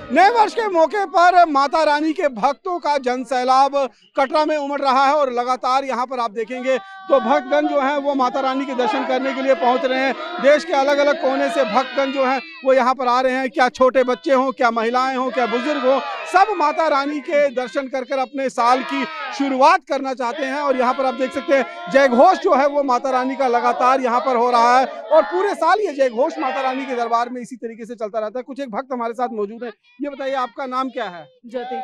नए वर्ष के मौके पर माता रानी के भक्तों का जन सैलाब कटरा में उमड़ रहा है और लगातार यहाँ पर आप देखेंगे तो भक्तगण जो हैं वो माता रानी के दर्शन करने के लिए पहुंच रहे हैं। देश के अलग अलग कोने से भक्तगण जो हैं वो यहाँ पर आ रहे हैं। क्या छोटे बच्चे हों, क्या महिलाएं हों, क्या बुजुर्ग हों, सब माता रानी के दर्शन कर कर अपने साल की शुरुआत करना चाहते हैं। और यहाँ पर आप देख सकते हैं जय घोष जो है वो माता रानी का लगातार यहाँ पर हो रहा है और पूरे साल ये जय घोष माता रानी के दरबार में इसी तरीके से चलता रहता है। कुछ एक भक्त हमारे साथ मौजूद है। ये बताइए आपका नाम क्या है? ज्योति।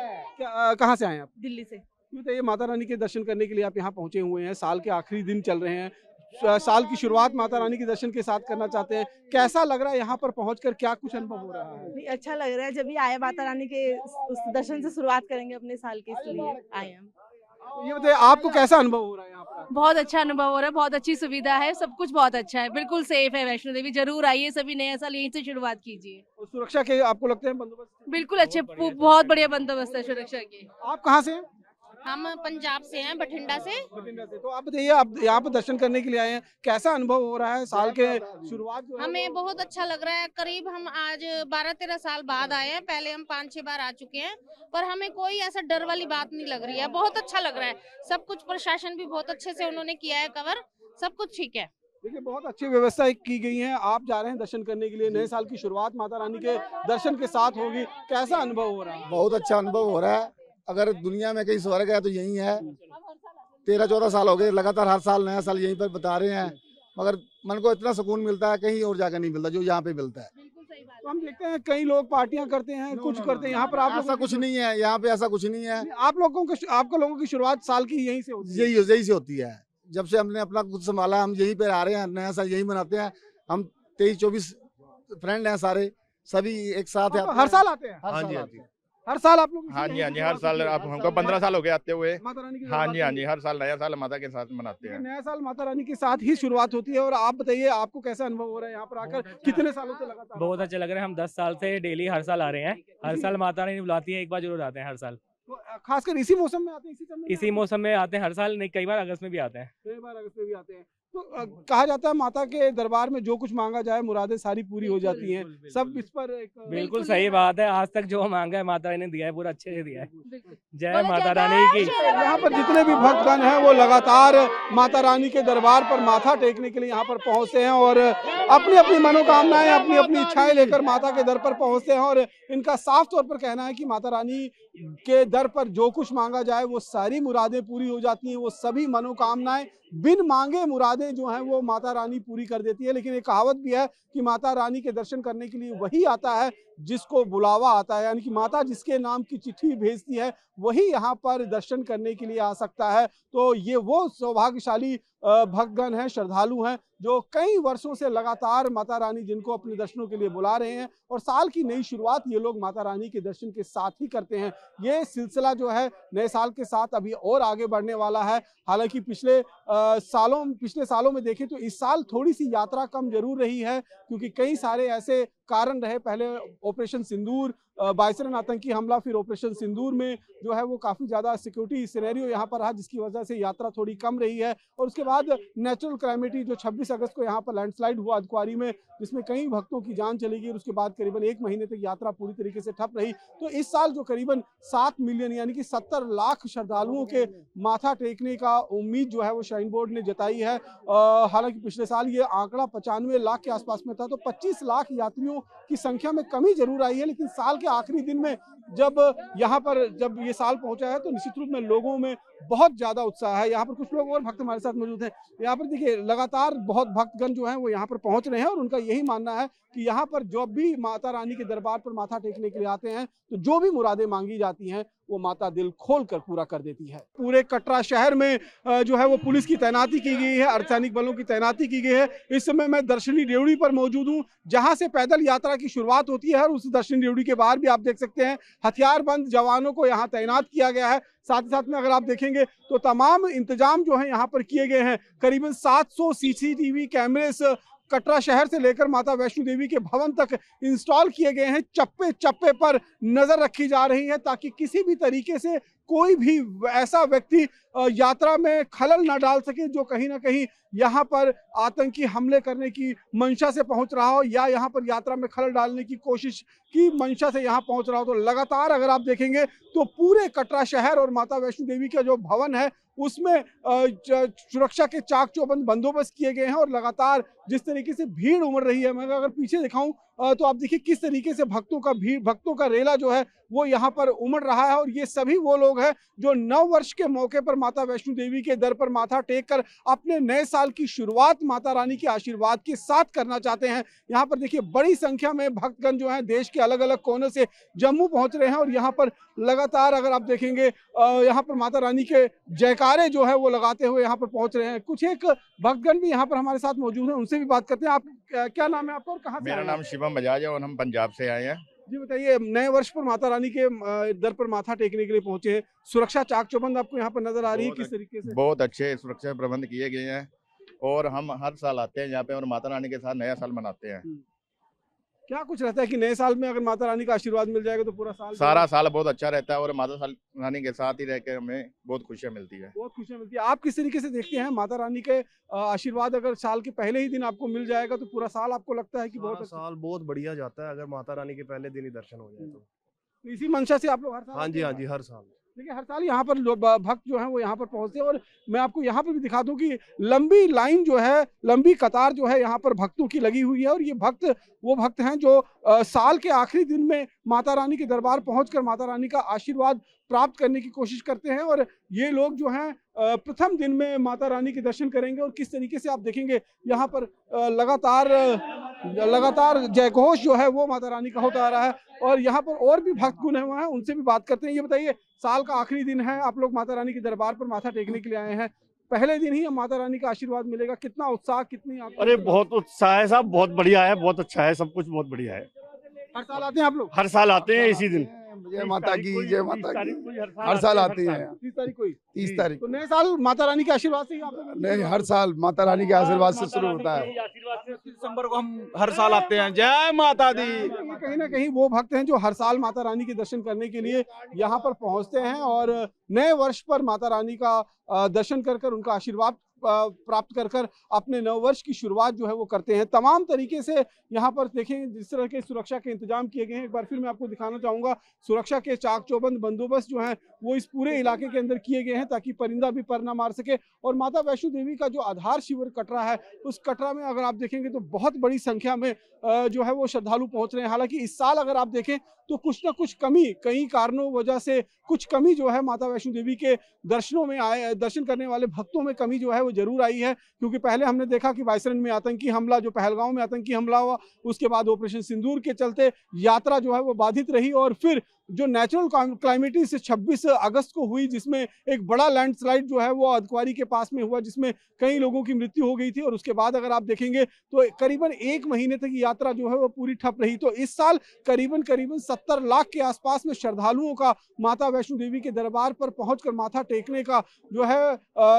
कहाँ से आए हैं आप? दिल्ली से। ये बताइए माता रानी के दर्शन करने के लिए आप यहाँ पहुंचे हुए हैं, साल के आखिरी दिन चल रहे हैं, साल की शुरुआत माता रानी के दर्शन के साथ करना चाहते हैं। कैसा लग रहा है यहाँ पर पहुंचकर, क्या कुछ अनुभव हो रहा है? अच्छा लग रहा है, जब भी आए माता रानी के उस दर्शन से शुरुआत करेंगे अपने साल के, इसलिए आए हम। ये बताइए आपको कैसा अनुभव हो रहा है यहाँ पर? बहुत अच्छा अनुभव हो रहा है, बहुत अच्छी सुविधा है, सब कुछ बहुत अच्छा है, बिल्कुल सेफ है। वैष्णो देवी जरूर आइए, सभी नया साल यहीं से शुरुआत कीजिए। और सुरक्षा के आपको लगते हैं बंदोबस्त? बिल्कुल अच्छे, बहुत बढ़िया बंदोबस्त है सुरक्षा के। आप कहाँ से हैं? हम पंजाब से हैं, बठिंडा से। बठिंडा से। तो आप बताइए आप यहाँ पर दर्शन करने के लिए आए हैं, कैसा अनुभव हो रहा है साल के शुरुआत जो है? हमें बहुत अच्छा लग रहा है। करीब हम आज 12-13 साल बाद आए हैं, पहले हम 5-6 बार आ चुके हैं, पर हमें कोई ऐसा डर वाली बात नहीं लग रही है। बहुत अच्छा लग रहा है, सब कुछ प्रशासन भी बहुत अच्छे से उन्होंने किया है कवर, सब कुछ ठीक है। देखिए बहुत अच्छी व्यवस्था की गई है। आप जा रहे हैं दर्शन करने के लिए, नए साल की शुरुआत माता रानी के दर्शन के साथ होगी, कैसा अनुभव हो रहा है? बहुत अच्छा अनुभव हो रहा है। अगर दुनिया में कहीं स्वर्ग है तो यही है। 13-14 साल हो गए लगातार हर साल नया साल यहीं पर बता रहे हैं, मगर मन को इतना सुकून मिलता है कहीं और जाकर नहीं मिलता जो यहाँ पे मिलता है। तो हम देखते हैं कई लोग पार्टियां करते हैं, कुछ करते हैं, यहाँ पर आप ऐसा कुछ नहीं है, यहाँ पे ऐसा कुछ नहीं है। आपको लोगों की शुरुआत साल की यहीं से होती है? यही से होती है। जब से हमने अपना कुछ संभाला हम यहीं पे आ रहे हैं, नया साल यहीं मनाते हैं। हम 23-24 फ्रेंड हैं सारे, सभी एक साथ हर साल आते हैं? हाँ जी। हर साल आप लोग? हाँ जी, हर साल। आप हमको 15 साल हो गए आते हुए। माता रानी की हाँ जी, हर साल नया साल माता के साथ मनाते हैं। नया साल माता रानी के साथ ही शुरुआत होती है। और आप बताइए आपको कैसा अनुभव हो रहा है यहाँ पर आकर, कितने सालों से लगातार? बहुत अच्छा लग रहा है। हम 10 साल से डेली हर साल आ रहे हैं। हर साल माता रानी बुलाती है, एक बार जरूर आते हैं हर साल। तो खासकर इसी मौसम में आते हैं? इसी मौसम में आते हैं हर साल, नहीं कई बार अगस्त में भी आते हैं। कई बार अगस्त में भी आते हैं। तो कहा जाता है माता के दरबार में जो कुछ मांगा जाए मुरादें सारी पूरी हो जाती हैं। सब इस पर एक बिल्कुल सही बात है। आज तक जो मांगा है माता रानी ने दिया है, पूरा अच्छे से दिया है। जय माता रानी की। यहाँ पर जितने भी भक्तगण हैं वो लगातार माता रानी के दरबार पर माथा टेकने के लिए यहाँ पर पहुँचते हैं और अपनी अपनी मनोकामनाएं, अपनी अपनी इच्छाएं लेकर माता के दर पर पहुँचते हैं। और इनका साफ तौर पर कहना है कि माता रानी के दर पर जो कुछ मांगा जाए वो सारी मुरादें पूरी हो जाती हैं। वो सभी मनोकामनाएं बिन मांगे मुरादें जो हैं वो माता रानी पूरी कर देती है। लेकिन एक कहावत भी है कि माता रानी के दर्शन करने के लिए वही आता है जिसको बुलावा आता है, यानी कि माता जिसके नाम की चिट्ठी भेजती है वही यहाँ पर दर्शन करने के लिए आ सकता है। तो ये वो सौभाग्यशाली भक्तगण हैं, श्रद्धालु हैं जो कई वर्षों से लगातार माता रानी जिनको अपने दर्शनों के लिए बुला रहे हैं। और साल की नई शुरुआत ये लोग माता रानी के दर्शन के साथ ही करते हैं। ये सिलसिला जो है नए साल के साथ अभी और आगे बढ़ने वाला है। हालांकि पिछले सालों में देखें तो इस साल थोड़ी सी यात्रा कम जरूर रही है, क्योंकि कई सारे ऐसे कारण रहे। पहले ऑपरेशन सिंदूर, बाइसरन आतंकी हमला, फिर ऑपरेशन सिंदूर में जो है वो काफ़ी ज़्यादा सिक्योरिटी सिनेरियो यहाँ पर रहा, जिसकी वजह से यात्रा थोड़ी कम रही है। और उसके बाद नेचुरल कैलेमिटी जो 26 अगस्त को यहाँ पर लैंडस्लाइड हुआ अधकुआरी में, जिसमें कई भक्तों की जान चली गई और उसके बाद करीबन 1 महीने तक यात्रा पूरी तरीके से ठप रही। तो इस साल जो करीबन 7 मिलियन यानी कि 70 लाख श्रद्धालुओं के माथा टेकने का उम्मीद जो है वो श्राइन बोर्ड ने जताई है। हालांकि पिछले साल ये आंकड़ा 95 लाख के आसपास में था, तो 25 लाख यात्रियों की संख्या में कमी जरूर आई है। लेकिन साल के आखिरी दिन में जब यहाँ पर ये साल पहुंचा है तो निश्चित रूप में लोगों में बहुत ज्यादा उत्साह है। यहाँ पर कुछ लोग और भक्त हमारे साथ मौजूद हैं। यहाँ पर देखिए लगातार बहुत भक्तगण जो हैं वो यहाँ पर पहुंच रहे हैं और उनका यही मानना है कि यहाँ पर जो भी माता रानी के दरबार पर माथा टेकने के लिए आते हैं तो जो भी मुरादें मांगी जाती हैं वो माता दिल खोल कर पूरा कर देती है। पूरे कटरा शहर में जो है वो पुलिस की तैनाती की गई है, अर्धसैनिक बलों की तैनाती की गई है। इस समय मैं दर्शनी ड्योढ़ी पर मौजूद हूँ, जहां से पैदल यात्रा की शुरुआत होती है। और उस दर्शनी ड्योढ़ी के बाहर भी आप देख सकते हैं हथियारबंद जवानों को यहाँ तैनात किया गया है। साथ ही साथ में अगर आप देखेंगे तो तमाम इंतजाम जो है यहाँ पर किए गए हैं। करीबन 700 CCTV कैमरे कटरा शहर से लेकर माता वैष्णो देवी के भवन तक इंस्टॉल किए गए हैं। चप्पे चप्पे पर नजर रखी जा रही है ताकि किसी भी तरीके से कोई भी ऐसा व्यक्ति यात्रा में खलल ना डाल सके जो कहीं ना कहीं यहाँ पर आतंकी हमले करने की मंशा से पहुंच रहा हो या यहाँ पर यात्रा में खलल डालने की कोशिश की मंशा से यहाँ पहुंच रहा हो। तो लगातार अगर आप देखेंगे तो पूरे कटरा शहर और माता वैष्णो देवी का जो भवन है उसमें सुरक्षा के चाक चौबंद बंदोबस्त किए गए हैं और लगातार जिस तरीके से भीड़ उमड़ रही है, मैं अगर पीछे दिखाऊं तो आप देखिए किस तरीके से भक्तों का रेला जो है वो यहाँ पर उमड़ रहा है। और ये सभी वो लोग हैं जो नव वर्ष के मौके पर माता वैष्णो देवी के दर पर माथा टेक कर अपने नए साल की शुरुआत माता रानी के आशीर्वाद के साथ करना चाहते हैं। यहाँ पर देखिए बड़ी संख्या में भक्तगण जो हैं देश के अलग अलग कोनों से जम्मू पहुंच रहे हैं और यहाँ पर लगातार अगर आप देखेंगे यहाँ पर माता रानी के जयकारे जो है वो लगाते हुए यहाँ पर पहुंच रहे हैं। कुछ एक भक्तगण भी यहाँ पर हमारे साथ मौजूद हैं, उनसे भी बात करते हैं। आप क्या नाम है आपका और कहाँ से? मेरा नाम शिवम बजाज है और हम पंजाब से आए हैं। जी बताइए, नए वर्ष पर माता रानी के दर पर माथा टेकने के लिए पहुंचे हैं, सुरक्षा चाक चौबंद आपको यहाँ पर नजर आ रही है, किस तरीके से? बहुत अच्छे सुरक्षा प्रबंध किए गए हैं और हम हर साल आते हैं यहाँ पे और माता रानी के साथ नया साल मनाते हैं। क्या कुछ रहता है कि नए साल में अगर माता रानी का आशीर्वाद मिल जाएगा तो पूरा सारा साल बहुत अच्छा रहता है और माता रानी के साथ ही रह के हमें बहुत खुशियाँ मिलती है। बहुत खुशियाँ मिलती है। आप किस तरीके से देखते हैं माता रानी के आशीर्वाद अगर साल के पहले ही दिन आपको मिल जाएगा तो पूरा साल आपको लगता है कि बहुत साल बहुत बढ़िया जाता है अगर माता रानी के पहले दिन ही दर्शन हो जाए तो इसी मंशा से आप लोग हर साल? हाँ जी, हाँ जी, हर साल। देखिए हर साल यहाँ पर भक्त जो हैं वो यहाँ पर पहुँचते हैं और मैं आपको यहाँ पर भी दिखा दूं कि लंबी लाइन जो है, लंबी कतार जो है यहाँ पर भक्तों की लगी हुई है और ये भक्त वो भक्त हैं जो साल के आखिरी दिन में माता रानी के दरबार पहुंचकर माता रानी का आशीर्वाद प्राप्त करने की कोशिश करते हैं। और ये लोग जो हैं प्रथम दिन में माता रानी के दर्शन करेंगे और किस तरीके से आप देखेंगे यहाँ पर लगातार जयघोष जो है वो माता रानी का होता आ रहा है। और यहाँ पर और भी भक्त गुण हुए हैं, उनसे भी बात करते हैं। ये बताइए, साल का आखिरी दिन है, आप लोग माता रानी के दरबार पर माथा टेकने के लिए आए हैं, पहले दिन ही माता रानी का आशीर्वाद मिलेगा, कितना उत्साह, कितनी आपको? अरे बहुत उत्साह है साहब, बहुत बढ़िया है, बहुत अच्छा है, सब कुछ बहुत बढ़िया है। हर साल आते हैं आप लोग? हर साल आते हैं इसी दिन। जय माता की, जय माता की। हर साल आते हैं 30 तारीख को ही? 30 तारीख। तो नए साल माता रानी के आशीर्वाद से ही आप लोग? नहीं, हर साल माता रानी के आशीर्वाद से शुरू होता है। दिसंबर को हम हर साल आते हैं। जय माता दी। कहीं ना कहीं वो भक्त हैं जो हर साल माता रानी के दर्शन करने के लिए यहाँ पर पहुँचते हैं और नए वर्ष पर माता रानी का दर्शन कर उनका आशीर्वाद प्राप्त कर अपने नव वर्ष की शुरुआत जो है वो करते हैं। तमाम तरीके से यहाँ पर देखें जिस तरह के सुरक्षा के इंतजाम किए गए हैं। एक बार फिर मैं आपको दिखाना चाहूँगा, सुरक्षा के चाक चौबंद बंदोबस्त जो है वो इस पूरे इलाके के अंदर किए गए हैं ताकि परिंदा भी पर ना मार सके। और माता वैष्णो देवी का जो आधार शिविर कटरा है, उस कटरा में अगर आप देखेंगे तो बहुत बड़ी संख्या में जो है वो श्रद्धालु पहुंच रहे हैं। हालांकि इस साल अगर आप देखें तो कुछ ना कुछ कमी, कई कारणों वजह से कुछ कमी जो है माता वैष्णो देवी के दर्शनों में दर्शन करने वाले भक्तों में कमी जो है वो जरूर आई है। क्योंकि पहले हमने देखा कि वायसरन में आतंकी हमला, जो पहलगांव में आतंकी हमला हुआ, उसके बाद ऑपरेशन सिंदूर के चलते यात्रा जो है वो बाधित रही और फिर जो नेचुरल क्लाइमेटी से 26 अगस्त को हुई जिसमें एक बड़ा लैंडस्लाइड जो है वो अर्धकुंवारी के पास में हुआ जिसमें कई लोगों की मृत्यु हो गई थी। और उसके बाद अगर आप देखेंगे तो करीबन 1 महीने तक यात्रा जो है वो पूरी ठप रही। तो इस साल करीबन 70 लाख के आसपास में श्रद्धालुओं का माता वैष्णो देवी के दरबार पर पहुंचकर माथा टेकने का जो है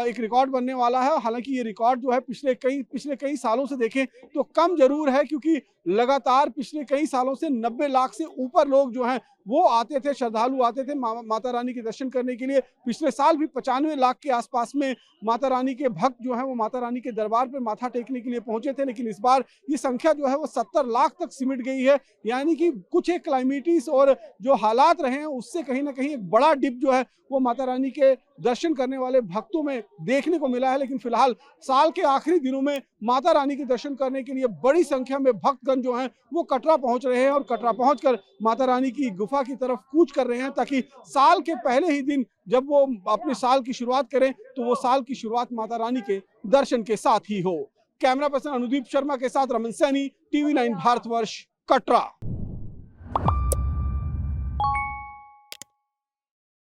एक रिकॉर्ड बनने वाला है। हालांकि ये रिकॉर्ड जो है पिछले कई सालों से देखें तो कम जरूर है, क्योंकि लगातार पिछले कई सालों से 90 लाख से ऊपर लोग जो हैं वो आते थे, श्रद्धालु आते थे माता रानी के दर्शन करने के लिए। पिछले साल भी 95 लाख के आसपास में माता रानी के भक्त जो हैं वो माता रानी के दरबार पर माथा टेकने के लिए पहुंचे थे। लेकिन इस बार ये संख्या जो है वो 70 लाख तक सिमट गई है। यानी कि कुछ एक क्लाइमेटीज और जो हालात रहे हैं उससे कहीं ना कहीं एक बड़ा डिप जो है वो माता रानी के दर्शन करने वाले भक्तों में देखने को मिला है। लेकिन फिलहाल साल के आखिरी दिनों में माता रानी के दर्शन करने के लिए बड़ी संख्या में भक्तगण जो हैं वो कटरा पहुंच रहे हैं और कटरा पहुंचकर माता रानी की गुफा की तरफ कूच कर रहे हैं ताकि साल के पहले ही दिन जब वो अपने साल की शुरुआत करें तो वो साल की शुरुआत माता रानी के दर्शन के साथ ही हो। कैमरा पर्सन अनुदीप शर्मा के साथ रमन सैनी, TV9 भारतवर्ष, कटरा।